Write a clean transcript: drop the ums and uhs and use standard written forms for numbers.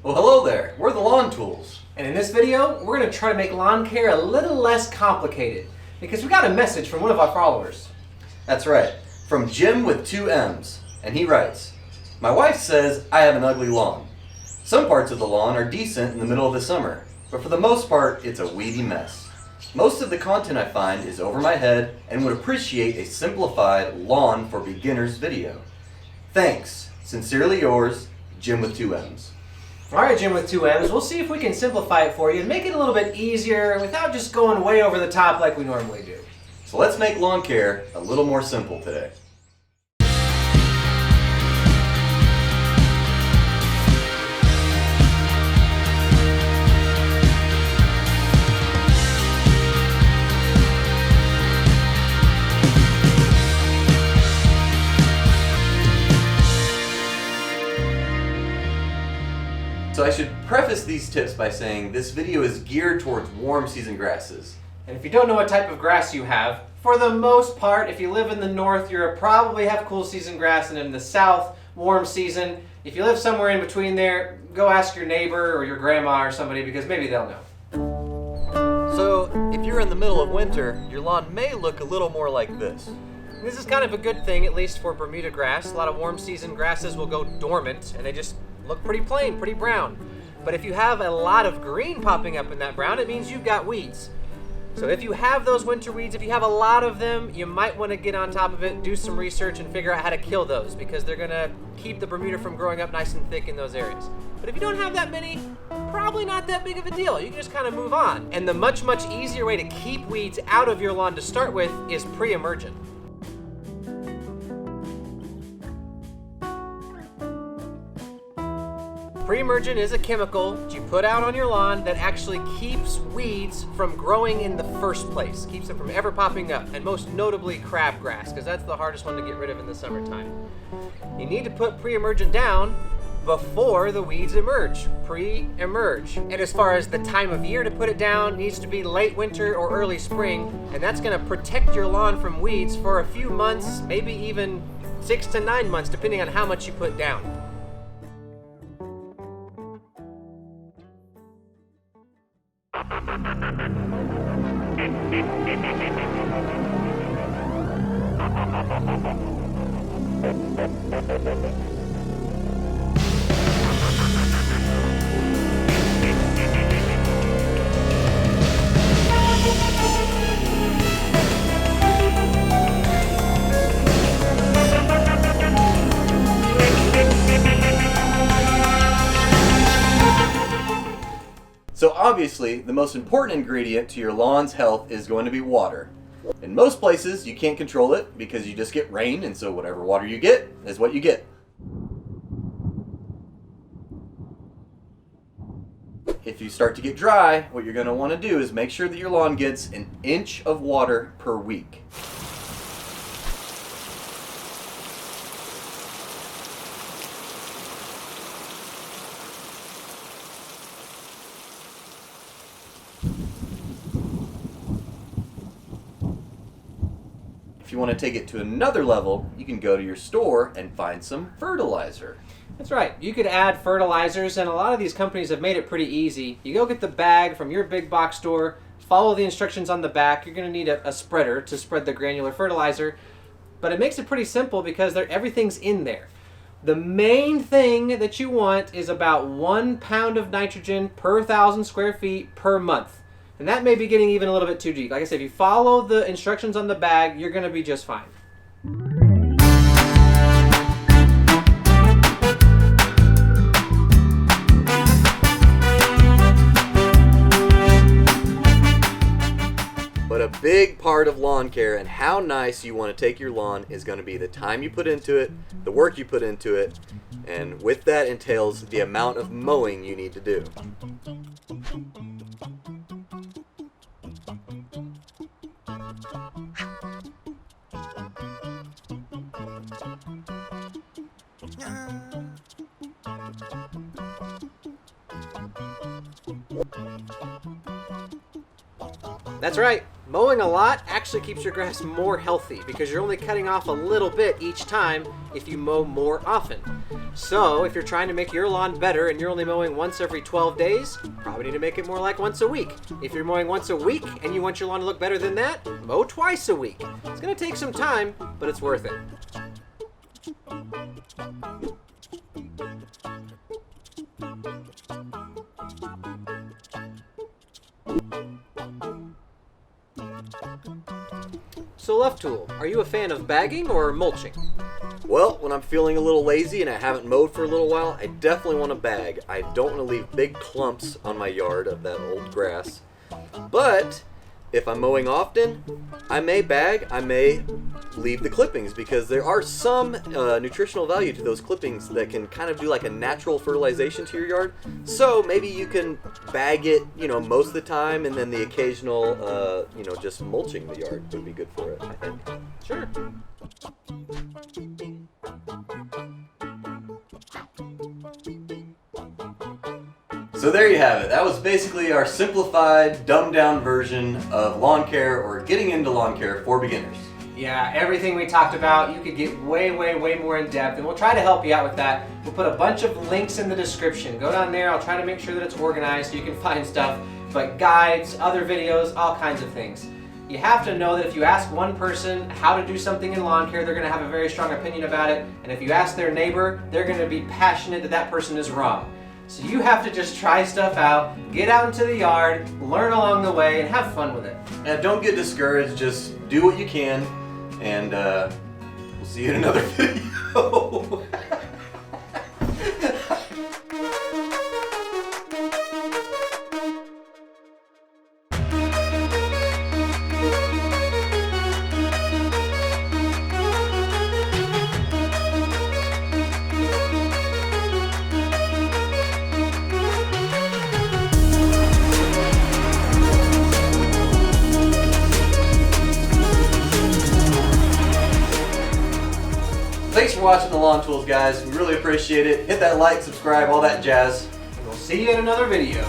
Well, hello there. We're the Lawn Tools. And in this video, we're going to try to make lawn care a little less complicated because we got a message from one of our followers. That's right. From Jim with 2 M's. And he writes, "My wife says I have an ugly lawn. Some parts of the lawn are decent in the middle of the summer, but for the most part, it's a weedy mess. Most of the content I find is over my head and would appreciate a simplified lawn for beginners video. Thanks. Sincerely yours, Jim with 2 M's. Alright, Jim with 2 M's, we'll see if we can simplify it for you and make it a little bit easier without just going way over the top like we normally do. So let's make lawn care a little more simple today. So I should preface these tips by saying this video is geared towards warm season grasses. And if you don't know what type of grass you have, for the most part, if you live in the north, you'll probably have cool season grass, and in the south, warm season. If you live somewhere in between there, go ask your neighbor or your grandma or somebody because maybe they'll know. So if you're in the middle of winter, your lawn may look a little more like this. This is kind of a good thing, at least for Bermuda grass. A lot of warm season grasses will go dormant and they just look pretty plain, pretty brown. But if you have a lot of green popping up in that brown, it means you've got weeds. So if you have those winter weeds, if you have a lot of them, you might want to get on top of it, do some research, and figure out how to kill those because they're going to keep the Bermuda from growing up nice and thick in those areas. But if you don't have that many, probably not that big of a deal. You can just kind of move on. And the much, much easier way to keep weeds out of your lawn to start with is Pre Emergent. Pre Emergent is a chemical that you put out on your lawn that actually keeps weeds from growing in the first place, keeps them from ever popping up, and most notably crabgrass, because that's the hardest one to get rid of in the summertime. You need to put Pre Emergent down before the weeds emerge, pre-emerge. And as far as the time of year to put it down, it needs to be late winter or early spring, and that's going to protect your lawn from weeds for a few months, maybe even 6 to 9 months, depending on how much you put down. So obviously, the most important ingredient to your lawn's health is going to be water. In most places, you can't control it because you just get rain, and so whatever water you get is what you get. If you start to get dry, what you're going to want to do is make sure that your lawn gets an inch of water per week. If you want to take it to another level, you can go to your store and find some fertilizer. That's right. You could add fertilizers, and a lot of these companies have made it pretty easy. You go get the bag from your big box store, follow the instructions on the back. You're going to need a spreader to spread the granular fertilizer, but it makes it pretty simple because everything's in there. The main thing that you want is about 1 pound of nitrogen per 1,000 square feet per month. And that may be getting even a little bit too deep. Like I said, if you follow the instructions on the bag, you're going to be just fine. But a big part of lawn care and how nice you want to take your lawn is going to be the time you put into it, the work you put into it, and with that entails the amount of mowing you need to do. That's right. Mowing a lot actually keeps your grass more healthy because you're only cutting off a little bit each time if you mow more often. So if you're trying to make your lawn better and you're only mowing once every 12 days, probably need to make it more like once a week. If you're mowing once a week and you want your lawn to look better than that, mow twice a week. It's gonna take some time, but it's worth it. So Left Tool, are you a fan of bagging or mulching? Well, when I'm feeling a little lazy and I haven't mowed for a little while, I definitely want to bag. I don't want to leave big clumps on my yard of that old grass. But if I'm mowing often, I may bag, I may leave the clippings, because there are some nutritional value to those clippings that can kind of do like a natural fertilization to your yard. So maybe you can bag it, most of the time, and then the occasional, just mulching the yard would be good for it, I think. Sure. So there you have it. That was basically our simplified, dumbed down version of lawn care, or getting into lawn care for beginners. Yeah, everything we talked about, you could get way more in depth, and we'll try to help you out with that. We'll put a bunch of links in the description. Go down there, I'll try to make sure that it's organized so you can find stuff, but guides, other videos, all kinds of things. You have to know that if you ask one person how to do something in lawn care, they're going to have a very strong opinion about it, and if you ask their neighbor, they're going to be passionate that that person is wrong. So you have to just try stuff out, get out into the yard, learn along the way, and have fun with it. And don't get discouraged, just do what you can, and we'll see you in another video. Thanks for watching the Lawn Tools, guys. We really appreciate it. Hit that like, subscribe, all that jazz. And we'll see you in another video.